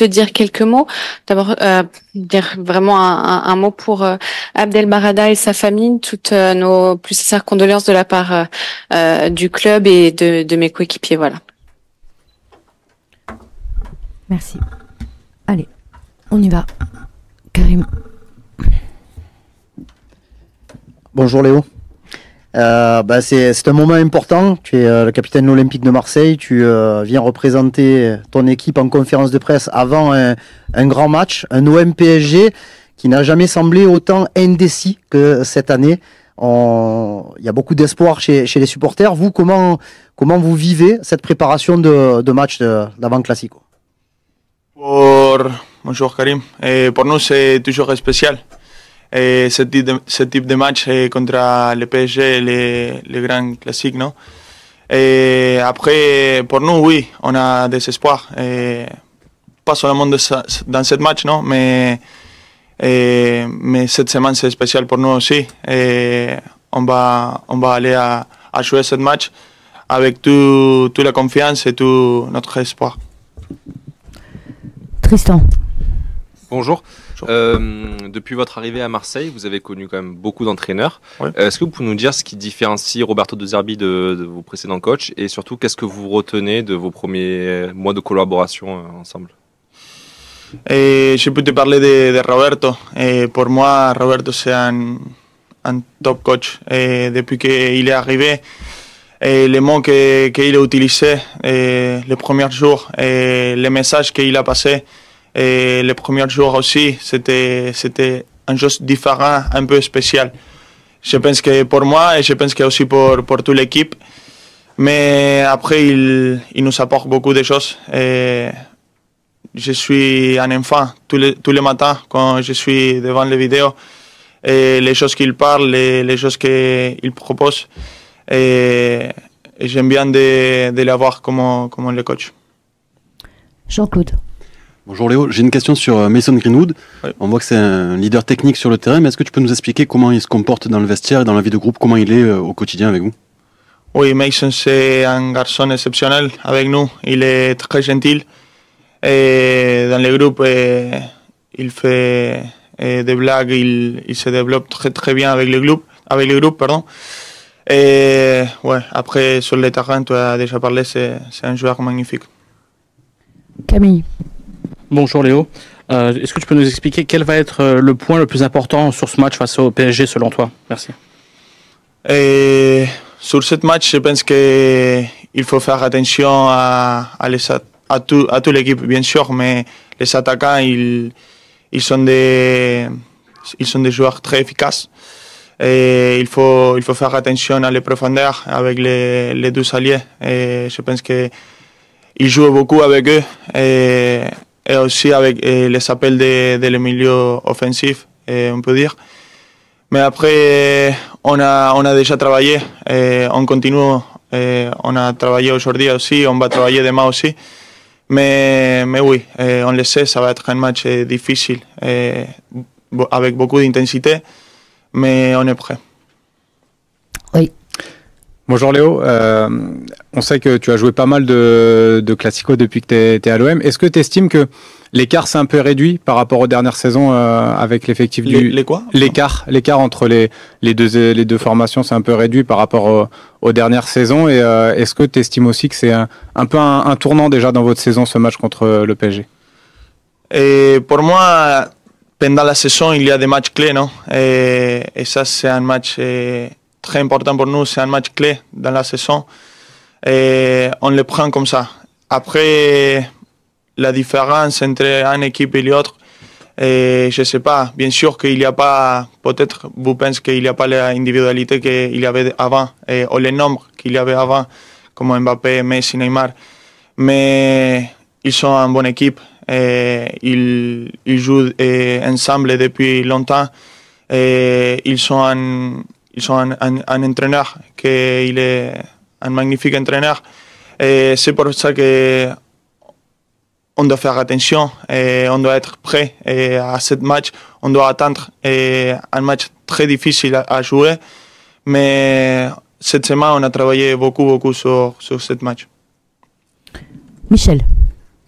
juste dire quelques mots. D'abord, dire vraiment un mot pour Abdel Barada et sa famille. Toutes nos plus sincères condoléances de la part du club et de mes coéquipiers. Voilà. Merci. Allez, on y va. Karim. Bonjour Léo. C'est un moment important. Tu es le capitaine olympique de Marseille. Tu viens représenter ton équipe en conférence de presse avant un grand match, un OM PSG qui n'a jamais semblé autant indécis que cette année. Il y a beaucoup d'espoir chez les supporters. Vous, comment vous vivez cette préparation de match d'avant Classico? Bonjour Karim. Pour nous, c'est toujours spécial. Ce type de match contre le PSG, les grands classiques, non? Et après, pour nous, oui, on a des espoirs. Pas seulement dans ce match, non? Mais cette semaine, c'est spécial pour nous aussi. Et on va aller à jouer ce match avec toute la confiance et tout notre espoir. Tristan. Bonjour. Depuis votre arrivée à Marseille, vous avez connu quand même beaucoup d'entraîneurs. Oui. Est-ce que vous pouvez nous dire ce qui différencie Roberto De Zerbi de vos précédents coachs et surtout qu'est-ce que vous retenez de vos premiers mois de collaboration ensemble? Et je peux te parler de Roberto. Et pour moi, Roberto c'est un top coach. Et depuis qu'il est arrivé, et les mots qu'il a utilisés les premiers jours, et les messages qu'il a passés, et les premiers jours aussi, c'était une chose différente, un peu spéciale. Je pense que pour moi et je pense que aussi pour toute l'équipe. Mais après, il nous apporte beaucoup de choses. Et je suis un enfant tous les matins quand je suis devant les vidéos. Et les choses qu'il parle, les choses qu'il propose. Et j'aime bien de l'avoir comme le coach. Jean-Claude. Bonjour Léo, j'ai une question sur Mason Greenwood. Oui. On voit que c'est un leader technique sur le terrain, mais est-ce que tu peux nous expliquer comment il se comporte dans le vestiaire et dans la vie de groupe, comment il est au quotidien avec vous? Oui, Mason c'est un garçon exceptionnel avec nous. Il est très gentil. Et dans le groupe, il fait des blagues, il se développe très très bien avec le groupe. Et ouais, après sur le terrain, tu as déjà parlé, c'est un joueur magnifique. Camille. Bonjour Léo. Est-ce que tu peux nous expliquer quel va être le point le plus important sur ce match face au PSG selon toi? Merci. Et sur ce match, je pense qu'il faut faire attention à toute l'équipe, bien sûr, mais les attaquants, ils sont des joueurs très efficaces. Et il faut faire attention à les profondeurs avec les deux alliés. Et je pense qu'ils jouent beaucoup avec eux. Et aussi avec les appels de le milieu offensif, on peut dire. Mais après, on a déjà travaillé, on continue, on a travaillé aujourd'hui aussi, on va travailler demain aussi. Mais oui, on le sait, ça va être un match difficile, avec beaucoup d'intensité, mais on est prêt. Oui. Bonjour Léo, on sait que tu as joué pas mal de Classico depuis que tu es à l'OM. Est-ce que tu estimes que l'écart s'est un peu réduit par rapport aux dernières saisons avec l'effectif du... Les quoi? L'écart entre les deux formations s'est un peu réduit par rapport aux dernières saisons. Et est-ce que tu estimes aussi que c'est un peu un tournant déjà dans votre saison, ce match contre le PSG? Et pour moi, pendant la saison, il y a des matchs clés, non? Et ça, c'est un match... très important pour nous, c'est un match clé dans la saison et on le prend comme ça. Après, la différence entre une équipe et l'autre, je ne sais pas, bien sûr qu'il n'y a pas, peut-être vous pensez qu'il n'y a pas l'individualité qu'il y avait avant, ou le nombre qu'il y avait avant, comme Mbappé, Messi, Neymar, mais ils sont une bonne équipe, ils jouent ensemble depuis longtemps, ils sont un entraîneur qui est un magnifique entraîneur. Et c'est pour ça qu'on doit faire attention et on doit être prêt à ce match. On doit attendre un match très difficile à jouer. Mais cette semaine, on a travaillé beaucoup sur ce match. Michel.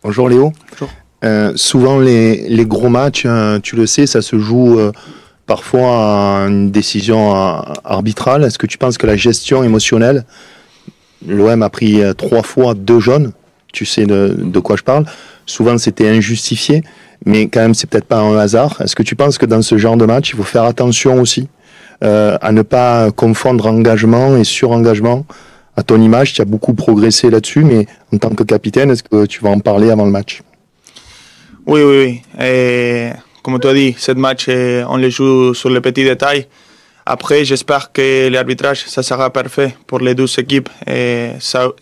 Bonjour Léo. Bonjour. Souvent, les gros matchs, tu le sais, ça se joue parfois à une décision arbitrale. Est-ce que tu penses que la gestion émotionnelle, l'OM a pris 3 fois 2 jaunes, tu sais de quoi je parle, souvent c'était injustifié, mais quand même c'est peut-être pas un hasard. Est-ce que tu penses que dans ce genre de match, il faut faire attention aussi à ne pas confondre engagement et surengagement? À ton image, tu as beaucoup progressé là-dessus, mais en tant que capitaine, est-ce que tu vas en parler avant le match? Oui. Comme tu as dit, ce match, on le joue sur les petits détails. Après, j'espère que l'arbitrage, ça sera parfait pour les 12 équipes. Et ça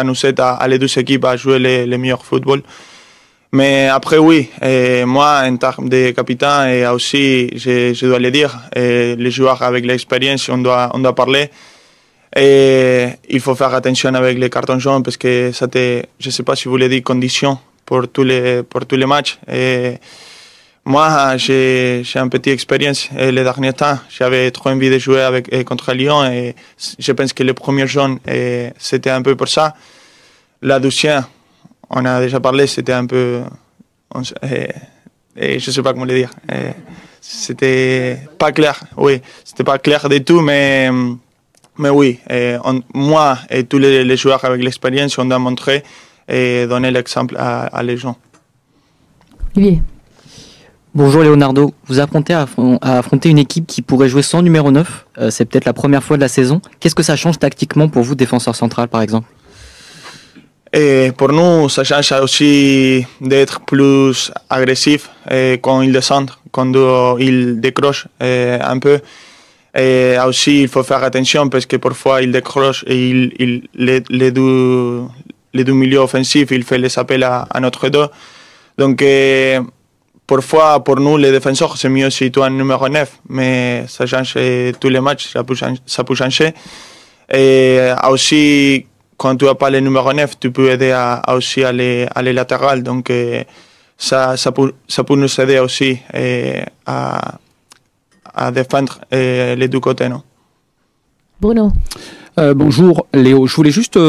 nous aide à les 12 équipes à jouer le meilleur football. Mais après, oui, moi, en termes de capitaine, et aussi, je dois le dire, les joueurs avec l'expérience, on doit parler. Et il faut faire attention avec les cartons jaunes parce que je ne sais pas si vous l'avez dit, condition pour tous les matchs. Et moi, j'ai une petite expérience. Et les derniers temps, j'avais trop envie de jouer contre Lyon et je pense que le premier jaune, c'était un peu pour ça. La deuxième, on a déjà parlé, c'était un peu... je ne sais pas comment le dire. C'était pas clair, oui. C'était pas clair du tout, mais oui. Moi et tous les joueurs avec l'expérience, on doit montrer et donner l'exemple à les gens. Olivier. Bonjour Leonardo, vous apprêtez à affronter une équipe qui pourrait jouer sans numéro 9. C'est peut-être la première fois de la saison. Qu'est-ce que ça change tactiquement pour vous, défenseur central par exemple? Et pour nous, ça change aussi d'être plus agressif quand ils descendent, quand ils décrochent un peu. Et aussi, il faut faire attention parce que parfois, ils décrochent et les deux milieux offensifs, ils font les appels à notre dos. Donc, parfois, pour nous, les défenseurs, c'est mieux si tu as un numéro 9, mais ça change tous les matchs, ça peut changer. Et aussi, quand tu n'as pas le numéro 9, tu peux aider aussi à les latérales. Donc, ça peut nous aider aussi à défendre les deux côtés. Non? Bruno. Bonjour Léo, je voulais juste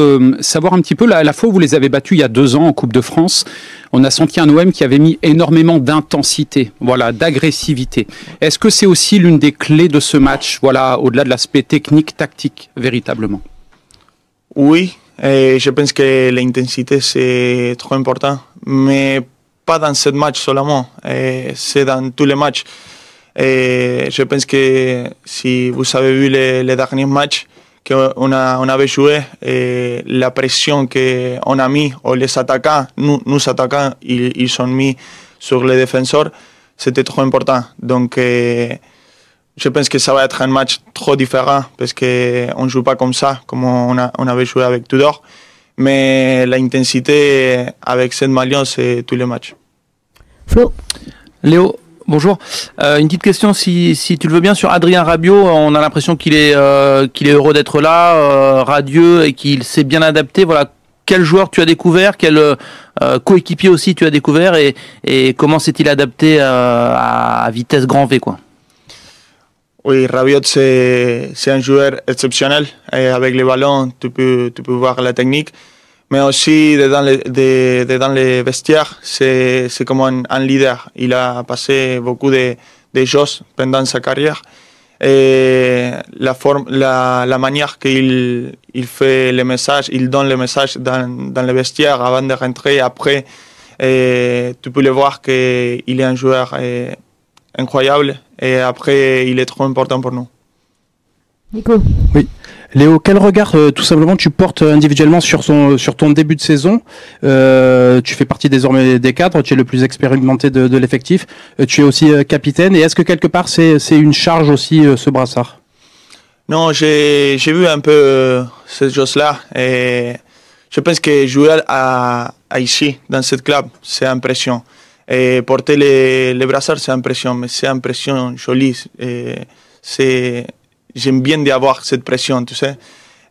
savoir un petit peu, la fois où vous les avez battus il y a 2 ans en Coupe de France, on a senti un OM qui avait mis énormément d'intensité, voilà, d'agressivité. Est-ce que c'est aussi l'une des clés de ce match, voilà, au-delà de l'aspect technique, tactique, véritablement? Oui, et je pense que l'intensité c'est trop important, mais pas dans ce match seulement, c'est dans tous les matchs. Et je pense que si vous avez vu les derniers matchs qu'on avait joué, et la pression qu'on a mis, ou les attaquants, nous attaquants, ils ont mis sur les défenseurs, c'était trop important. Donc, je pense que ça va être un match trop différent parce qu'on ne joue pas comme ça, comme on avait joué avec Tudor. Mais l'intensité avec cette maillot, c'est tous les matchs. Flo. Léo, bonjour. Une petite question, si tu le veux bien, sur Adrien Rabiot. On a l'impression qu'il est heureux d'être là, radieux et qu'il s'est bien adapté. Voilà. Quel joueur tu as découvert, quel coéquipier aussi tu as découvert et comment s'est-il adapté à vitesse grand V, quoi? Oui, Rabiot, c'est un joueur exceptionnel. Et avec les ballons, tu peux voir la technique. Mais aussi, dans les vestiaires, c'est comme un leader. Il a passé beaucoup de choses pendant sa carrière. Et la manière qu'il fait les messages, il donne les messages dans les vestiaires avant de rentrer. Après, tu peux le voir qu'il est un joueur incroyable. Et après, il est trop important pour nous. Nico. Oui. Léo, quel regard tout simplement tu portes individuellement sur ton début de saison? Tu fais partie désormais des cadres, tu es le plus expérimenté de l'effectif, tu es aussi capitaine, et est-ce que quelque part c'est une charge aussi ce brassard? Non, j'ai vu un peu cette chose-là, et je pense que jouer ici, dans ce club, c'est une pression. Et porter les brassards, c'est une pression, mais c'est une pression jolie. J'aime bien d'avoir cette pression, tu sais.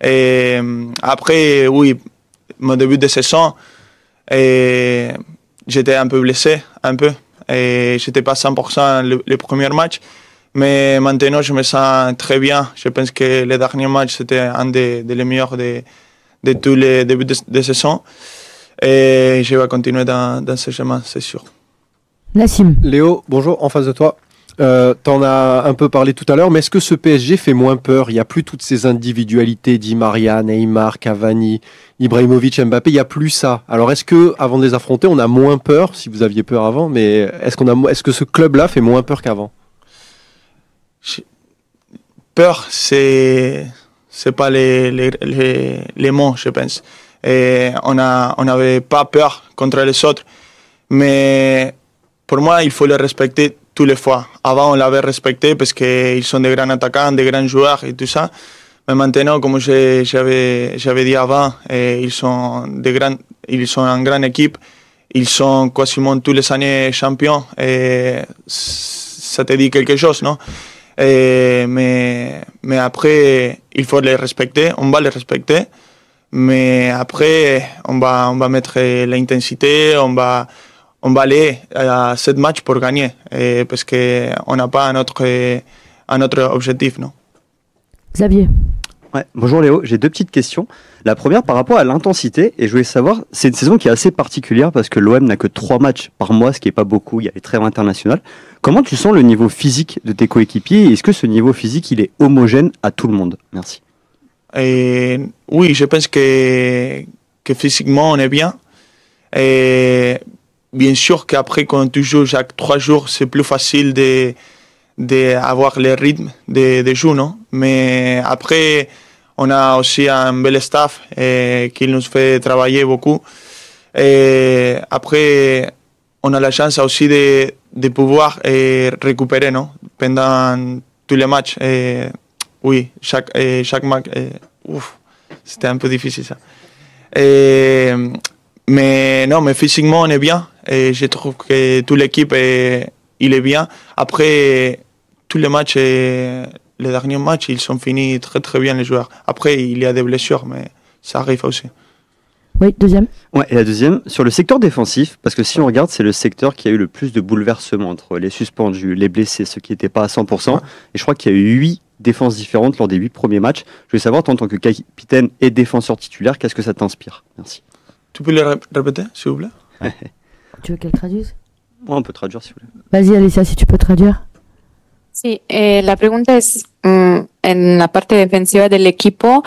Et après, oui, mon début de saison, j'étais un peu blessé, et j'étais pas 100% le premier match. Mais maintenant, je me sens très bien. Je pense que le dernier match, c'était un des meilleurs de tous les débuts de saison. Et je vais continuer dans ce chemin, c'est sûr. Nassim. Léo, bonjour, en face de toi. T'en as un peu parlé tout à l'heure, mais est-ce que ce PSG fait moins peur? Il n'y a plus toutes ces individualités, Di Maria, Neymar, Cavani, Ibrahimovic, Mbappé, il n'y a plus ça. Alors est-ce que, avant de les affronter, on a moins peur, si vous aviez peur avant, mais est-ce que ce club-là fait moins peur qu'avant? Peur, c'est pas les mots, je pense. Et on n'avait pas peur contre les autres, mais pour moi, il faut les respecter tous les fois. Avant, on l'avait respecté parce qu'ils sont des grands attaquants, des grands joueurs et tout ça. Mais maintenant, comme j'avais dit avant, ils sont une grande équipe. Ils sont quasiment tous les années champions. Et ça te dit quelque chose, non? Mais après, il faut les respecter. On va les respecter. Mais après, on va mettre l'intensité. On va aller à 7 matchs pour gagner. Parce qu'on n'a pas un autre objectif, non? Xavier. Ouais, bonjour Léo, j'ai deux petites questions. La première par rapport à l'intensité, et je voulais savoir, c'est une saison qui est assez particulière parce que l'OM n'a que 3 matchs par mois, ce qui n'est pas beaucoup, il y a les trêves internationales. Comment tu sens le niveau physique de tes coéquipiers et est-ce que ce niveau physique il est homogène à tout le monde? Merci. Oui, je pense que physiquement on est bien. Et bien sûr qu'après quand tu joues chaque 3 jours, c'est plus facile d'avoir le rythme de jeu, non? Mais après, on a aussi un bel staff qui nous fait travailler beaucoup. Et après, on a la chance aussi de pouvoir récupérer, non? Pendant tous les matchs. Oui, chaque match. C'était un peu difficile ça. Mais non, mais physiquement, on est bien. Et je trouve que toute l'équipe il est bien. Après, tous les matchs, les derniers matchs, ils sont finis très très bien les joueurs. Après, il y a des blessures, mais ça arrive aussi. Oui, deuxième. Ouais, et la deuxième, sur le secteur défensif, parce que si on regarde, c'est le secteur qui a eu le plus de bouleversements entre les suspendus, les blessés, ceux qui n'étaient pas à 100%. Ouais. Et je crois qu'il y a eu 8 défenses différentes lors des 8 premiers matchs. Je voulais savoir, toi, en tant que capitaine et défenseur titulaire, qu'est-ce que ça t'inspire? Merci. Tu peux le répéter, s'il vous plaît? Ouais. Tu veux qu'elle traduise? Ouais, on peut traduire, s'il vous plaît. Vas-y, Alicia, si tu peux traduire. Sí, la pregunta es, en la parte defensiva del equipo,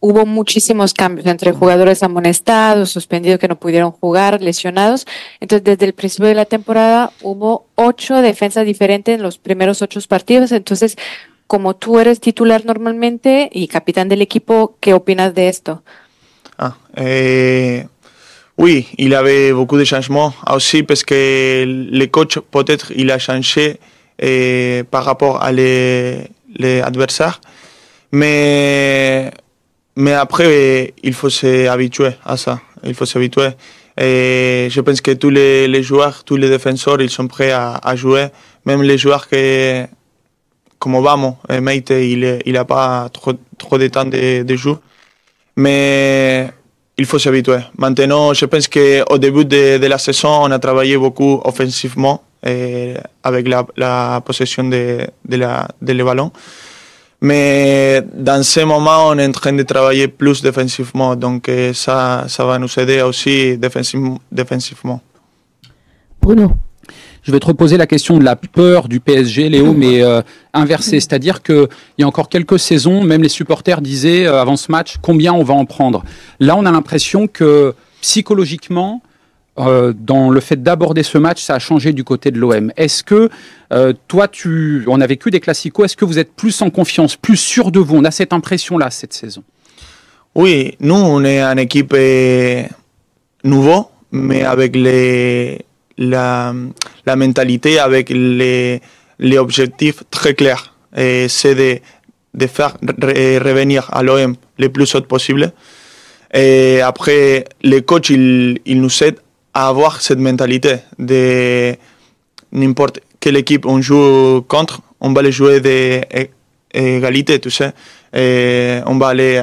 hubo muchísimos cambios entre jugadores amonestados, suspendidos que no pudieron jugar, lesionados. Entonces, desde el principio de la temporada hubo 8 defensas diferentes en los primeros 8 partidos. Entonces, como tú eres titular normalmente y capitán del equipo, ¿qué opinas de esto? Oui, il y avait beaucoup de changements aussi parce que le coach, peut-être, il a changé par rapport à les adversaires. Mais après, il faut s'habituer à ça. Il faut s'habituer. Et je pense que tous les joueurs, tous les défenseurs, ils sont prêts à jouer. Même les joueurs comme Vamos, Meite, il n'a pas trop de temps de jeu. Mais il faut s'habituer. Maintenant, je pense qu'au début de la saison, on a travaillé beaucoup offensivement avec la possession de le ballon. Mais dans ce moment, on est en train de travailler plus défensivement. Donc ça va nous aider aussi défensivement. Bruno. Je vais te reposer la question de la peur du PSG, Léo, mais inversée. C'est-à-dire qu'il y a encore quelques saisons, même les supporters disaient avant ce match combien on va en prendre. Là, on a l'impression que psychologiquement, dans le fait d'aborder ce match, ça a changé du côté de l'OM. Est-ce que toi, on a vécu des classicos, est-ce que vous êtes plus en confiance, plus sûr de vous? On a cette impression-là cette saison. Oui, nous, on est une équipe nouveau, mais avec la mentalité, avec les objectifs très clairs. C'est de faire revenir à l'OM le plus haut possible. Et après, les coachs, ils nous aident à avoir cette mentalité de n'importe quelle équipe on joue contre, on va les jouer d'égalité, tu sais. Et on va aller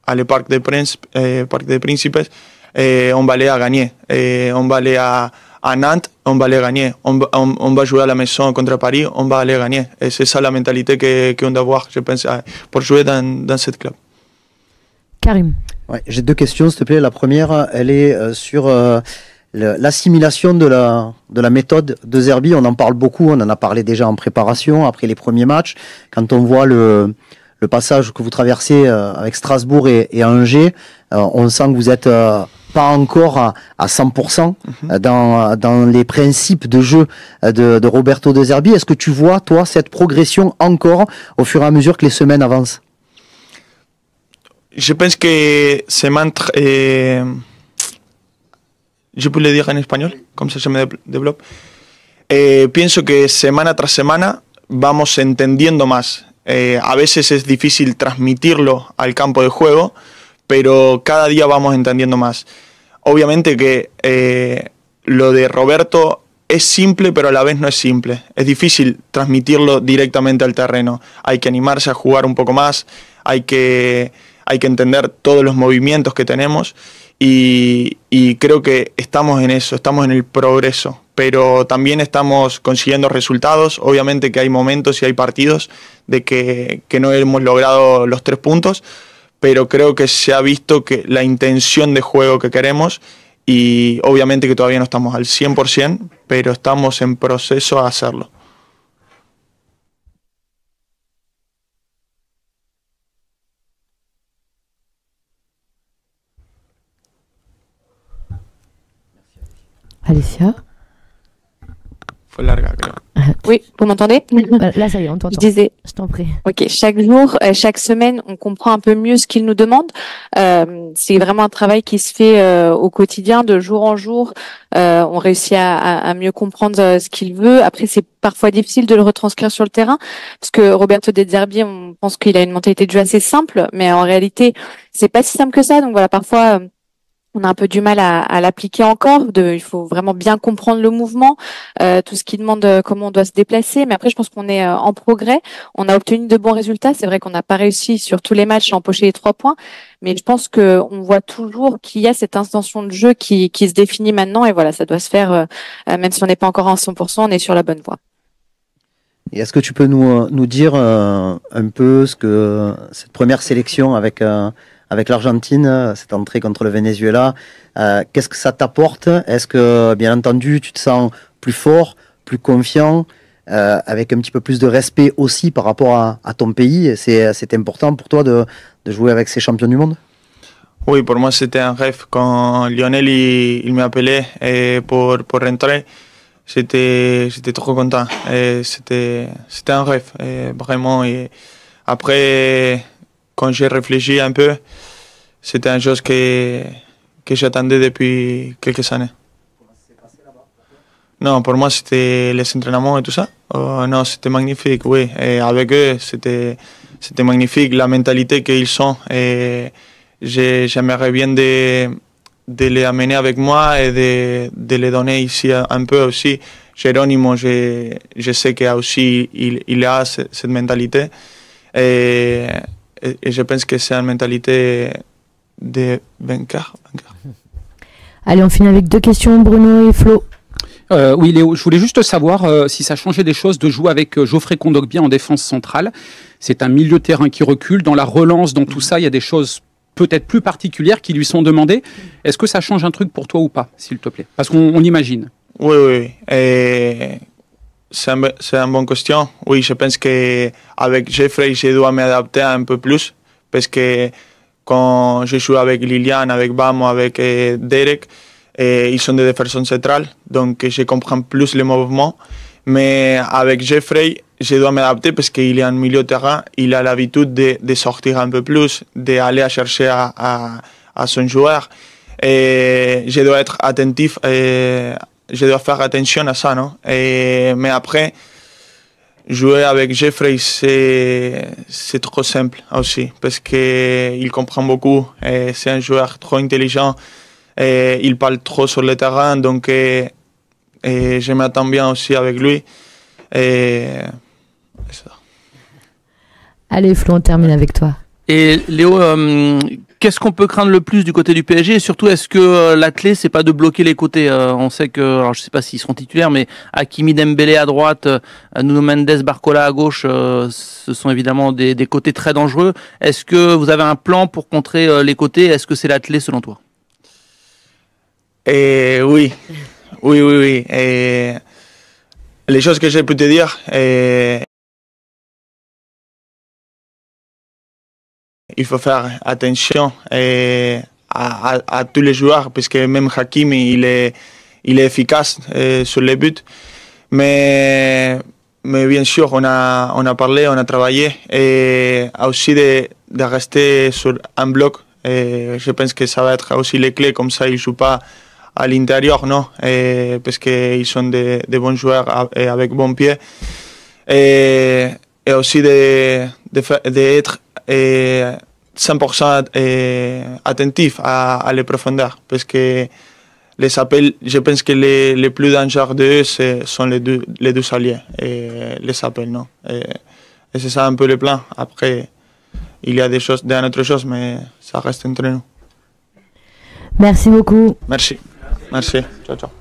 à le Parc des Príncipes et on va aller à gagner. Et on va aller à Nantes, on va aller gagner. On va jouer à la maison contre Paris, on va aller gagner. Et c'est ça la mentalité qu'on doit avoir, je pense, pour jouer dans ce club. Karim. Ouais, j'ai deux questions, s'il te plaît. La première, elle est sur l'assimilation de la méthode de Zerbi. On en parle beaucoup, on en a parlé déjà en préparation, après les premiers matchs. Quand on voit le passage que vous traversez avec Strasbourg et Angers, on sent que vous êtes pas encore à 100% dans les principes de jeu de Roberto De Zerbi. Est-ce que tu vois, toi, cette progression encore au fur et à mesure que les semaines avancent? Je pense que je peux le dire en español, comme ça se me développe. Pienso que semana tras semana vamos entendiendo más. A veces es difícil transmitirlo al campo de juego, pero cada día vamos entendiendo más. Obviamente que lo de Roberto es simple, pero a la vez no es simple. Es difícil transmitirlo directamente al terreno. Hay que animarse a jugar un poco más, hay que entender todos los movimientos que tenemos y creo que estamos en eso, estamos en el progreso, pero también estamos consiguiendo resultados. Obviamente que hay momentos y hay partidos de que no hemos logrado los 3 puntos, pero creo que se ha visto que la intención de juego que queremos y obviamente que todavía no estamos al 100%, pero estamos en proceso a hacerlo. Alicia. Fue larga, creo. Oui, vous m'entendez? Là, ça y est, on t'entend. Je disais. Je t'en prie. Ok, chaque jour, chaque semaine, on comprend un peu mieux ce qu'il nous demande. C'est vraiment un travail qui se fait au quotidien, de jour en jour. On réussit à mieux comprendre ce qu'il veut. Après, c'est parfois difficile de le retranscrire sur le terrain, parce que Roberto De Zerbi, on pense qu'il a une mentalité de jeu assez simple, mais en réalité, c'est pas si simple que ça. Donc voilà, parfois, on a un peu du mal à l'appliquer encore. Il faut vraiment bien comprendre le mouvement, tout ce qui demande comment on doit se déplacer. Mais après, je pense qu'on est en progrès. On a obtenu de bons résultats. C'est vrai qu'on n'a pas réussi sur tous les matchs à empocher les 3 points, mais je pense que on voit toujours qu'il y a cette intention de jeu qui se définit maintenant. Et voilà, ça doit se faire, même si on n'est pas encore à 100%, on est sur la bonne voie. Et est-ce que tu peux nous dire un peu ce que cette première sélection avec l'Argentine, cette entrée contre le Venezuela, qu'est-ce que ça t'apporte? Est-ce que, bien entendu, tu te sens plus fort, plus confiant, avec un petit peu plus de respect aussi par rapport à ton pays? C'est important pour toi de jouer avec ces champions du monde? Oui, pour moi c'était un rêve. Quand Lionel il m'a appelé pour rentrer, j'étais trop content. C'était un rêve, vraiment. Et après, quand j'ai réfléchi un peu, c'était une chose que j'attendais depuis quelques années. Non, pour moi, c'était les entraînements et tout ça. Non, c'était magnifique, oui. Et avec eux, c'était magnifique, la mentalité qu'ils ont. Et j'aimerais bien de les amener avec moi et de les donner ici un peu aussi. Geronimo, je sais qu'il aussi il a cette mentalité. Et je pense que c'est une mentalité de vainqueur. Allez, on finit avec 2 questions, Bruno et Flo. Oui, Léo, je voulais juste savoir si ça changeait des choses de jouer avec Geoffrey Kondogbia en défense centrale. C'est un milieu de terrain qui recule. Dans la relance, dans tout ça, il y a des choses peut-être plus particulières qui lui sont demandées. Est-ce que ça change un truc pour toi ou pas, s'il te plaît? Parce qu'on imagine. Oui. C'est une bonne question. Oui, je pense qu'avec Geoffrey, je dois m'adapter un peu plus. Parce que quand je joue avec Lilian, avec Bamo, avec Derek, ils sont des défenseurs centrales. Donc, je comprends plus les mouvements. Mais avec Geoffrey, je dois m'adapter parce qu'il est en milieu de terrain. Il a l'habitude de sortir un peu plus, d'aller chercher à son joueur. Et je dois être attentif. Je dois faire attention à ça, non? Mais après, jouer avec Geoffrey, c'est trop simple aussi, parce qu'il comprend beaucoup. C'est un joueur trop intelligent. Il parle trop sur le terrain, donc je m'attends bien aussi avec lui. Allez, Flo, on termine avec toi. Et Léo, qu'est-ce qu'on peut craindre le plus du côté du PSG et surtout est-ce que la clé c'est pas de bloquer les côtés on sait que, alors je sais pas s'ils seront titulaires, mais Hakimi, Dembélé à droite, Nuno Mendes, Barcola à gauche, ce sont évidemment des côtés très dangereux. Est-ce que vous avez un plan pour contrer les côtés? Est-ce que c'est la clé selon toi? Oui. Et les choses que je peux te dire, il faut faire attention à tous les joueurs, parce que même Hakimi, il est efficace sur les buts. Mais bien sûr, on a parlé, on a travaillé, et aussi de rester sur un bloc. Et je pense que ça va être aussi les clés, comme ça ils ne jouent pas à l'intérieur, non, parce qu'ils sont des bons joueurs avec bons pieds. Et aussi d'être 100% attentif à les profondeurs, parce que les appels, je pense que les plus dangereux d'eux sont les deux alliés, et les appels, non. Et c'est ça un peu le plan. Après, il y a d'autres choses, mais ça reste entre nous. Merci beaucoup. Merci. Ciao, ciao.